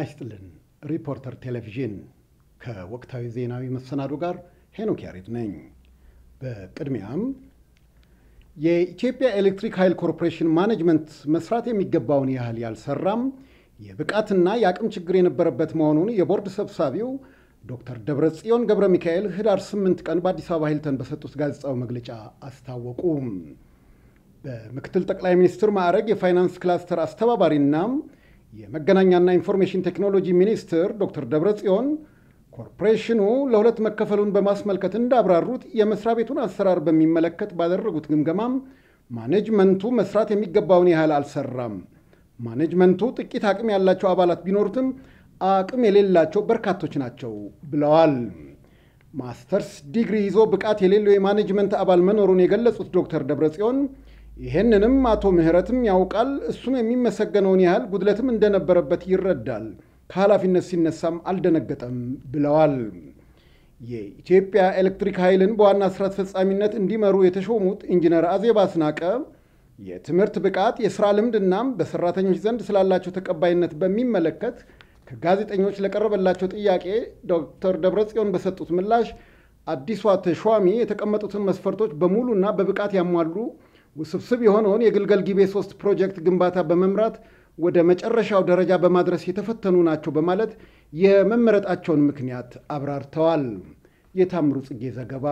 ጤናይስጥልን ሪፖርተር ቴሌቪዥን ከወቅታዊ ዜናዊ መሰናዶ ጋር ሄኖክ ያሬድ ነኝ። በቅድሚያም የኢትዮጵያ ኤሌክትሪክ ኃይል ኮርፖሬሽን ማኔጅመንት መስራት የሚገባውን ያህል ያልሰራም የብቃትና የአቅም ችግር የነበረበት መሆኑን የቦርድ ሰብሳቢው ዶክተር ደብረጽዮን ገብረ ሚካኤል ህዳር 8 ቀን በአዲስ አበባ ሂልተን በሰጡት ጋዜጣዊ መግለጫ አስታወቁ። በምክትል ጠቅላይ ሚኒስትር ማዕረግ የፋይናንስ ክላስተር አስተባባሪና የመገናኛና ኢንፎርሜሽን ቴክኖሎጂ ሚኒስትር ዶክተር ደብረጽዮን ኮርፖሬሽኑ ለሁለት መከፈሉን በማስመልከት እንዳብራሩት የመስሪያ ቤቱን አሰራር በሚመለከት ባደረጉት ግምገማም ማኔጅመንቱ መስራት የሚገባውን ያህል አልሰራም። ማኔጅመንቱ ጥቂት አቅም ያላቸው አባላት ቢኖሩትም አቅም የሌላቸው በርካቶች ናቸው ብለዋል። ማስተርስ ዲግሪ ይዞ ብቃት የሌለው የማኔጅመንት አባል መኖሩን የገለጹት ዶክተር ደብረጽዮን ይህንንም አቶ ምህረትም ያውቃል፣ እሱም የሚመሰገነውን ያህል ጉድለትም እንደነበረበት ይረዳል፣ ከኃላፊነት ሲነሳም አልደነገጠም ብለዋል። የኢትዮጵያ ኤሌክትሪክ ኃይልን በዋና ስራ አስፈጻሚነት እንዲመሩ የተሾሙት ኢንጂነር አዜብ አስናቀ የትምህርት ብቃት፣ የሥራ ልምድና በሰራተኞች ዘንድ ስላላቸው ተቀባይነት በሚመለከት ከጋዜጠኞች ለቀረበላቸው ጥያቄ ዶክተር ደብረጽዮን በሰጡት ምላሽ አዲሷ ተሿሚ የተቀመጡትን መስፈርቶች በሙሉና በብቃት ያሟሉ ውስብስብ የሆነውን የግልገል ጊቤ 3 ፕሮጀክት ግንባታ በመምራት ወደ መጨረሻው ደረጃ በማድረስ የተፈተኑ ናቸው በማለት የመመረጣቸውን ምክንያት አብራርተዋል። የታምሩ ጽጌ ዘገባ።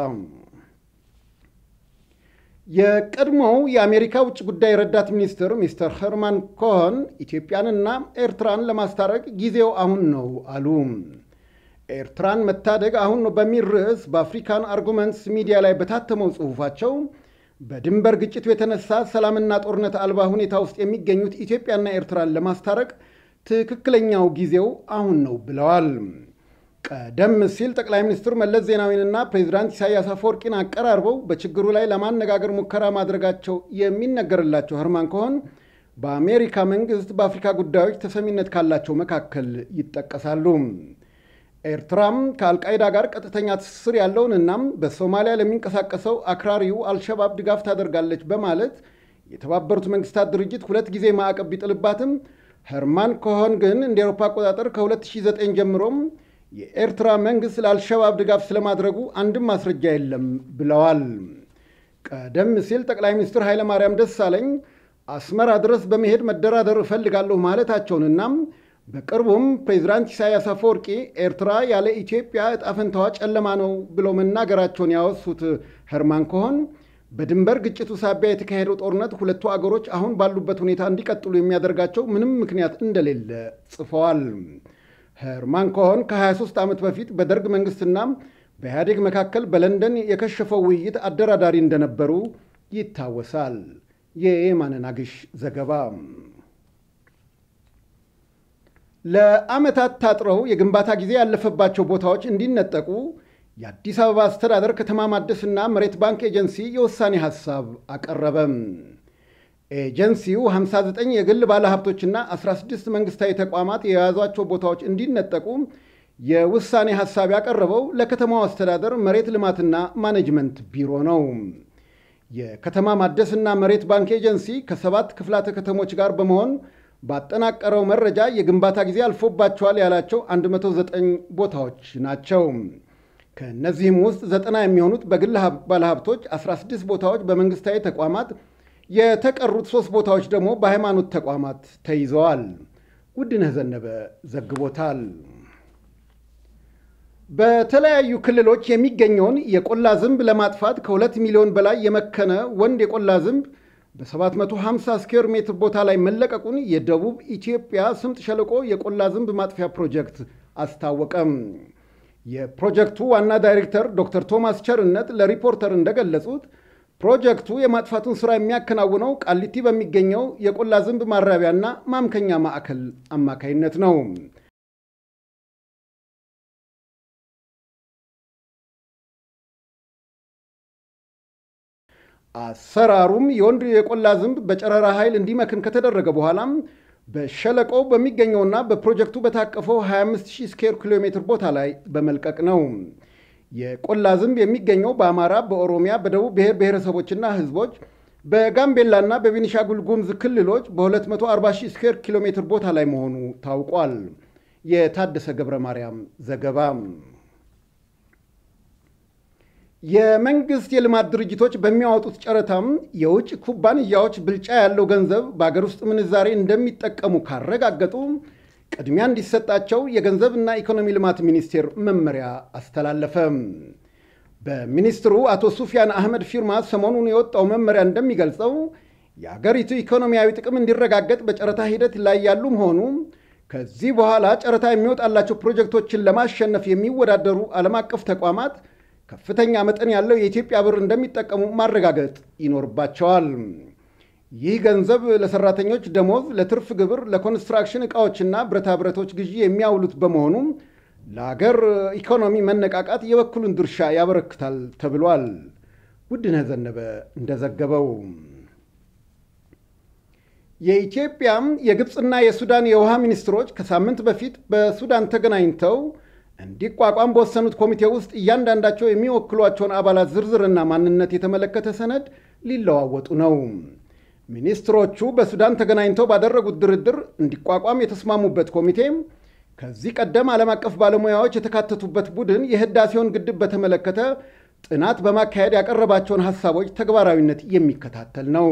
የቀድሞው የአሜሪካ ውጭ ጉዳይ ረዳት ሚኒስትር ሚስተር ሄርማን ኮሄን ኢትዮጵያንና ኤርትራን ለማስታረቅ ጊዜው አሁን ነው አሉ። ኤርትራን መታደግ አሁን ነው በሚል ርዕስ በአፍሪካን አርጉመንትስ ሚዲያ ላይ በታተመው ጽሑፋቸው በድንበር ግጭቱ የተነሳ ሰላምና ጦርነት አልባ ሁኔታ ውስጥ የሚገኙት ኢትዮጵያና ኤርትራን ለማስታረቅ ትክክለኛው ጊዜው አሁን ነው ብለዋል። ቀደም ሲል ጠቅላይ ሚኒስትር መለስ ዜናዊንና ፕሬዚዳንት ኢሳያስ አፈወርቂን አቀራርበው በችግሩ ላይ ለማነጋገር ሙከራ ማድረጋቸው የሚነገርላቸው ሄርማን ኮሄን በአሜሪካ መንግስት በአፍሪካ ጉዳዮች ተሰሚነት ካላቸው መካከል ይጠቀሳሉ። ኤርትራም ከአልቃይዳ ጋር ቀጥተኛ ትስስር ያለውንና በሶማሊያ ለሚንቀሳቀሰው አክራሪው አልሸባብ ድጋፍ ታደርጋለች በማለት የተባበሩት መንግስታት ድርጅት 2 ጊዜ ማዕቀብ ቢጥልባትም ሄርማን ኮሄን ግን እንደ አውሮፓ አቆጣጠር ከ2009 ጀምሮም የኤርትራ መንግስት ለአልሸባብ ድጋፍ ስለማድረጉ አንድም ማስረጃ የለም ብለዋል። ቀደም ሲል ጠቅላይ ሚኒስትር ኃይለማርያም ደሳለኝ አስመራ ድረስ በመሄድ መደራደር እፈልጋለሁ ማለታቸውንና በቅርቡም ፕሬዚዳንት ኢሳያስ አፈወርቂ ኤርትራ ያለ ኢትዮጵያ ዕጣ ፈንታዋ ጨለማ ነው ብለው መናገራቸውን ያወሱት ሄርማን ኮሄን በድንበር ግጭቱ ሳቢያ የተካሄደው ጦርነት ሁለቱ አገሮች አሁን ባሉበት ሁኔታ እንዲቀጥሉ የሚያደርጋቸው ምንም ምክንያት እንደሌለ ጽፈዋል። ሄርማን ኮሄን ከ23 ዓመት በፊት በደርግ መንግስትና በኢህአዴግ መካከል በለንደን የከሸፈው ውይይት አደራዳሪ እንደነበሩ ይታወሳል። የየማነ ናግሽ ዘገባ። ለዓመታት ታጥረው የግንባታ ጊዜ ያለፈባቸው ቦታዎች እንዲነጠቁ የአዲስ አበባ አስተዳደር ከተማ ማደስና መሬት ባንክ ኤጀንሲ የውሳኔ ሐሳብ አቀረበ። ኤጀንሲው 59 የግል ባለሀብቶችና 16 መንግስታዊ ተቋማት የያዟቸው ቦታዎች እንዲነጠቁ የውሳኔ ሐሳብ ያቀረበው ለከተማው አስተዳደር መሬት ልማትና ማኔጅመንት ቢሮ ነው። የከተማ ማደስና መሬት ባንክ ኤጀንሲ ከ7 ክፍላተ ከተሞች ጋር በመሆን ባጠናቀረው መረጃ የግንባታ ጊዜ አልፎባቸዋል ያላቸው 109 ቦታዎች ናቸው። ከእነዚህም ውስጥ 90 የሚሆኑት በግል ባለሀብቶች፣ 16 ቦታዎች በመንግስታዊ ተቋማት፣ የተቀሩት 3 ቦታዎች ደግሞ በሃይማኖት ተቋማት ተይዘዋል። ውድነህ ዘነበ ዘግቦታል። በተለያዩ ክልሎች የሚገኘውን የቆላ ዝንብ ለማጥፋት ከ2 ሚሊዮን በላይ የመከነ ወንድ የቆላ ዝንብ በ750 ስኩዌር ሜትር ቦታ ላይ መለቀቁን የደቡብ ኢትዮጵያ ስምጥ ሸለቆ የቆላ ዝንብ ማጥፊያ ፕሮጀክት አስታወቀም። የፕሮጀክቱ ዋና ዳይሬክተር ዶክተር ቶማስ ቸርነት ለሪፖርተር እንደገለጹት ፕሮጀክቱ የማጥፋቱን ሥራ የሚያከናውነው ቃሊቲ በሚገኘው የቆላ ዝንብ ማራቢያና ማምከኛ ማዕከል አማካይነት ነው። አሰራሩም የወንድ የቆላ ዝንብ በጨረራ ኃይል እንዲመክን ከተደረገ በኋላም በሸለቆው በሚገኘውና በፕሮጀክቱ በታቀፈው 25000 ስኩዌር ኪሎ ሜትር ቦታ ላይ በመልቀቅ ነው። የቆላ ዝንብ የሚገኘው በአማራ፣ በኦሮሚያ፣ በደቡብ ብሔር ብሔረሰቦችና ህዝቦች በጋምቤላና በቤኒሻንጉል ጉሙዝ ክልሎች በ240,000 ስኩዌር ኪሎ ሜትር ቦታ ላይ መሆኑ ታውቋል። የታደሰ ገብረ ማርያም ዘገባ። የመንግስት የልማት ድርጅቶች በሚያወጡት ጨረታም የውጭ ኩባንያዎች ብልጫ ያለው ገንዘብ በአገር ውስጥ ምንዛሬ እንደሚጠቀሙ ካረጋገጡ ቅድሚያ እንዲሰጣቸው የገንዘብና ኢኮኖሚ ልማት ሚኒስቴር መመሪያ አስተላለፈ። በሚኒስትሩ አቶ ሱፊያን አህመድ ፊርማ ሰሞኑን የወጣው መመሪያ እንደሚገልጸው የአገሪቱ ኢኮኖሚያዊ ጥቅም እንዲረጋገጥ በጨረታ ሂደት ላይ ያሉ መሆኑ ከዚህ በኋላ ጨረታ የሚወጣላቸው ፕሮጀክቶችን ለማሸነፍ የሚወዳደሩ ዓለም አቀፍ ተቋማት ከፍተኛ መጠን ያለው የኢትዮጵያ ብር እንደሚጠቀሙ ማረጋገጥ ይኖርባቸዋል። ይህ ገንዘብ ለሰራተኞች ደሞዝ፣ ለትርፍ ግብር፣ ለኮንስትራክሽን ዕቃዎችና ብረታ ብረቶች ግዢ የሚያውሉት በመሆኑ ለአገር ኢኮኖሚ መነቃቃት የበኩሉን ድርሻ ያበረክታል ተብሏል። ውድነህ ዘነበ እንደዘገበው የኢትዮጵያ የግብፅና የሱዳን የውሃ ሚኒስትሮች ከሳምንት በፊት በሱዳን ተገናኝተው እንዲቋቋም በወሰኑት ኮሚቴ ውስጥ እያንዳንዳቸው የሚወክሏቸውን አባላት ዝርዝርና ማንነት የተመለከተ ሰነድ ሊለዋወጡ ነው። ሚኒስትሮቹ በሱዳን ተገናኝተው ባደረጉት ድርድር እንዲቋቋም የተስማሙበት ኮሚቴ ከዚህ ቀደም ዓለም አቀፍ ባለሙያዎች የተካተቱበት ቡድን የህዳሴውን ግድብ በተመለከተ ጥናት በማካሄድ ያቀረባቸውን ሐሳቦች ተግባራዊነት የሚከታተል ነው።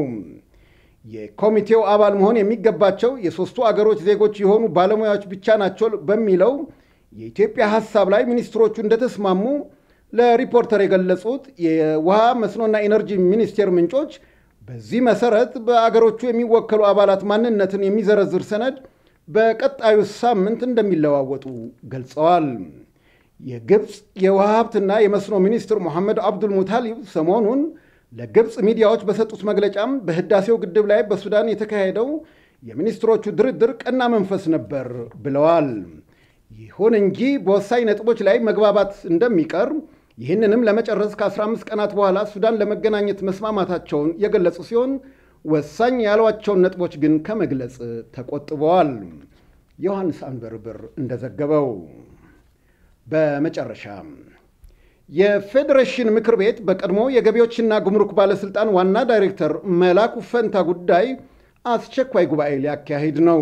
የኮሚቴው አባል መሆን የሚገባቸው የሦስቱ አገሮች ዜጎች የሆኑ ባለሙያዎች ብቻ ናቸው በሚለው የኢትዮጵያ ሐሳብ ላይ ሚኒስትሮቹ እንደተስማሙ ለሪፖርተር የገለጹት የውሃ መስኖና ኢነርጂ ሚኒስቴር ምንጮች በዚህ መሰረት በአገሮቹ የሚወከሉ አባላት ማንነትን የሚዘረዝር ሰነድ በቀጣዩ ሳምንት እንደሚለዋወጡ ገልጸዋል። የግብፅ የውሃ ሀብትና የመስኖ ሚኒስትር መሐመድ አብዱል ሙታሊብ ሰሞኑን ለግብፅ ሚዲያዎች በሰጡት መግለጫም በህዳሴው ግድብ ላይ በሱዳን የተካሄደው የሚኒስትሮቹ ድርድር ቀና መንፈስ ነበር ብለዋል። ይሁን እንጂ በወሳኝ ነጥቦች ላይ መግባባት እንደሚቀር ይህንንም ለመጨረስ ከ15 ቀናት በኋላ ሱዳን ለመገናኘት መስማማታቸውን የገለጹ ሲሆን ወሳኝ ያሏቸውን ነጥቦች ግን ከመግለጽ ተቆጥበዋል። ዮሐንስ አንበርብር እንደዘገበው በመጨረሻ የፌዴሬሽን ምክር ቤት በቀድሞ የገቢዎችና ጉምሩክ ባለስልጣን ዋና ዳይሬክተር መላኩ ፈንታ ጉዳይ አስቸኳይ ጉባኤ ሊያካሂድ ነው።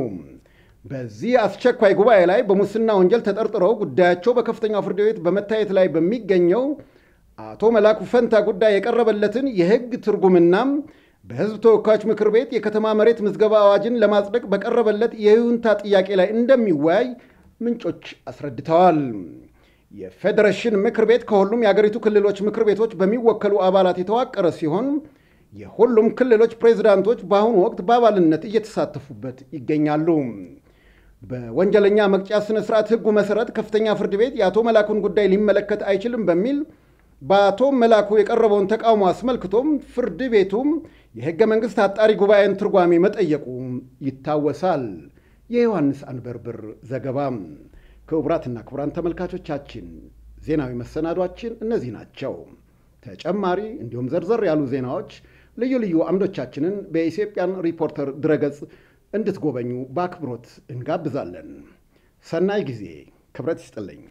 በዚህ አስቸኳይ ጉባኤ ላይ በሙስና ወንጀል ተጠርጥረው ጉዳያቸው በከፍተኛው ፍርድ ቤት በመታየት ላይ በሚገኘው አቶ መላኩ ፈንታ ጉዳይ የቀረበለትን የሕግ ትርጉምና በሕዝብ ተወካዮች ምክር ቤት የከተማ መሬት ምዝገባ አዋጅን ለማጽደቅ በቀረበለት የይሁንታ ጥያቄ ላይ እንደሚወያይ ምንጮች አስረድተዋል። የፌዴሬሽን ምክር ቤት ከሁሉም የአገሪቱ ክልሎች ምክር ቤቶች በሚወከሉ አባላት የተዋቀረ ሲሆን የሁሉም ክልሎች ፕሬዝዳንቶች በአሁኑ ወቅት በአባልነት እየተሳተፉበት ይገኛሉ። በወንጀለኛ መቅጫ ስነ ስርዓት ሕጉ መሰረት ከፍተኛ ፍርድ ቤት የአቶ መላኩን ጉዳይ ሊመለከት አይችልም በሚል በአቶ መላኩ የቀረበውን ተቃውሞ አስመልክቶም ፍርድ ቤቱም የሕገ መንግሥት አጣሪ ጉባኤን ትርጓሜ መጠየቁ ይታወሳል። የዮሐንስ አንበርብር ዘገባ። ክቡራትና ክቡራን ተመልካቾቻችን ዜናዊ መሰናዷችን እነዚህ ናቸው። ተጨማሪ እንዲሁም ዘርዘር ያሉ ዜናዎች ልዩ ልዩ አምዶቻችንን በኢትዮጵያን ሪፖርተር ድረገጽ እንድትጎበኙ በአክብሮት እንጋብዛለን። ሰናይ ጊዜ። ክብረት ይስጥልኝ።